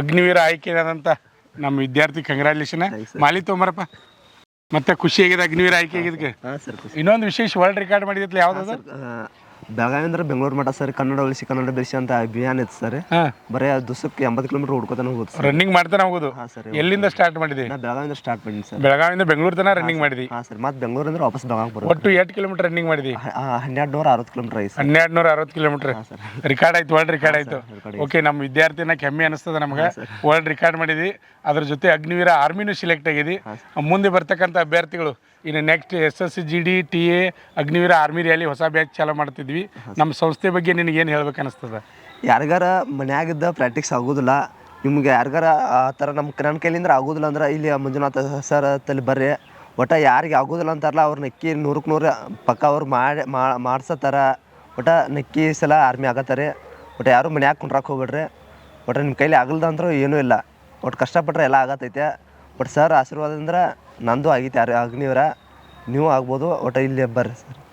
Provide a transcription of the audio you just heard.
ಅಗ್ನಿವೀರ ಆಯ್ಕೆಯಾದಂಥ ನಮ್ಮ ವಿದ್ಯಾರ್ಥಿ ಕಂಗ್ರ್ಯಾಚುಲೇಷನ್ ಮಾಲಿ ತೊಗೊಂಬರಪ್ಪ. ಮತ್ತೆ ಖುಷಿ ಆಗಿದೆ ಅಗ್ನಿವೀರ ಆಯ್ಕೆ ಆಗಿದ್ದಕ್ಕೆ. ಇನ್ನೊಂದು ವಿಶೇಷ ವರ್ಲ್ಡ್ ರೆಕಾರ್ಡ್ ಮಾಡಿದ್ಲ ಯಾವ್ದು? ಬೆಳಗಾವಿ ಅಂದ್ರೆ ಬೆಂಗಳೂರು ಮಠ ಸರ್. ಕನ್ನಡ ಉಳಿಸಿ ಕನ್ನಡ ಬೆಳೆಸಿ ಅಂತ ಅಭಿಯಾನ ಇತ್ತು ಸರ್. ಬರೀ ದಿವಸಕ್ಕೆ 80 ಕಿಲೋಮೀಟರ್ ಹುಡ್ಕೋತಾನೆ ಹೋಗುದು ಸರ್. ರನ್ನಿಂಗ್ ಮಾಡ್ತಾನೆ ಹೋಗೋದು. ಎಲ್ಲಿಂದ ಸ್ಟಾರ್ಟ್ ಮಾಡಿದ್ವಿ? ನಾ ಬೆಳಗಾವಿಯಿಂದ ಸ್ಟಾರ್ಟ್ ಮಾಡಿದ್ವಿ ಸರ್. ಬೆಳಗಾವಿಯಿಂದ ಬೆಂಗಳೂರು ತನಕ ರನ್ನಿಂಗ್ ಮಾಡಿದ್ವಿ. ಹಾಂ ಸರ್. ಮತ್ತೆ ಬೆಂಗಳೂರಿಂದ ವಾಪಸ್ ಬೆಳಗಾವಿ ಬರೋದು. ಒಟ್ಟು 8 ಕಿಲೋಮೀಟರ್ ರನ್ನಿಂಗ್ ಮಾಡಿದ್ವಿ. 1260 ಕಿಲೋಮೀಟರ್ ಐತಿ. 1260 ಕಿಲೋಮೀಟರ್ ರಿಕಾರ್ಡ್ ಆಯ್ತು, ವರ್ಲ್ಡ್ ರಿಕಾರ್ಡ್ ಆಯ್ತು. ಓಕೆ, ನಮ್ಮ ವಿದ್ಯಾರ್ಥಿನ ಹೆಮ್ಮೆ ಅನಿಸ್ತದೆ ನಮ್ಗೆ. ವರ್ಲ್ಡ್ ರಿಕಾರ್ಡ್ ಮಾಡಿದ್ವಿ. ಅದ್ರ ಜೊತೆ ಅಗ್ನಿವೀರ ಆರ್ಮಿನೂ ಸಿಲೆಕ್ಟ್ ಆಗಿದ್ವಿ. ಮುಂದೆ ಬರ್ತಕ್ಕಂಥ ಅಭ್ಯರ್ಥಿಗಳು ಇನ್ನು next SSC GD TA Agniveer army rally ಹೊಸ ಬ್ಯಾಚ್ ಚಾಲೂ ಮಾಡ್ತಿದ್ವಿ. ನಮ್ಮ ಸಂಸ್ಥೆ ಬಗ್ಗೆ ನಿನಗೆ ಏನು ಹೇಳ್ಬೇಕು ಅನಿಸ್ತದೆ? ಯಾರಿಗಾರ ಮನ್ಯಾಗಿದ್ದ ಪ್ರಾಕ್ಟೀಸ್ ಆಗೋದಿಲ್ಲ, ನಿಮ್ಗೆ ಯಾರಿಗಾರ ಆ ಥರ ನನ್ನ ಕೈಲಿಂದ ಆಗೋದಿಲ್ಲ ಅಂದ್ರೆ ಇಲ್ಲಿ ಮಂಜುನಾಥ ಸರ್ ತಲೆ ಬರ್ರಿ. ಒಟ್ಟು ಯಾರಿಗೆ ಆಗೋದಿಲ್ಲ ಅಂತಾರಲ್ಲ ಅವ್ರು ನಕ್ಕಿ 100ಕ್ಕೆ 100 ಪಕ್ಕ ಅವ್ರು ಮಾಡ್ಸತ್ತಾರ. ಒಟ್ಟು ನಕ್ಕಿ ಸಲ ಆರ್ಮಿ ಆಗತ್ತಾರೆ. ಒಟ್ಟು ಯಾರು ಮನ್ಯಾಗ ಕುಂಡ್ರಾಕ್ ಹೋಗ್ಬೇಡ್ರಿ. ಒಟ್ಟು ನಿಮ್ಮ ಕೈಲಿ ಆಗಲ್ದ ಅಂದ್ರೂ ಏನೂ ಇಲ್ಲ. ಒಟ್ಟು ಕಷ್ಟಪಟ್ರೆ ಎಲ್ಲ ಆಗತ್ತೈತೆ. ಬಟ್ ಸರ್ ಆಶೀರ್ವಾದ ಅಂದ್ರೆ ನಂದು ಆಗೈತೆ. ಅಗ್ನಿವೀರ ನೀವು ಆಗ್ಬೋದು. ಒಟ್ಟು ಇಲ್ಲಿ ಬರ್ರಿ ಸರ್.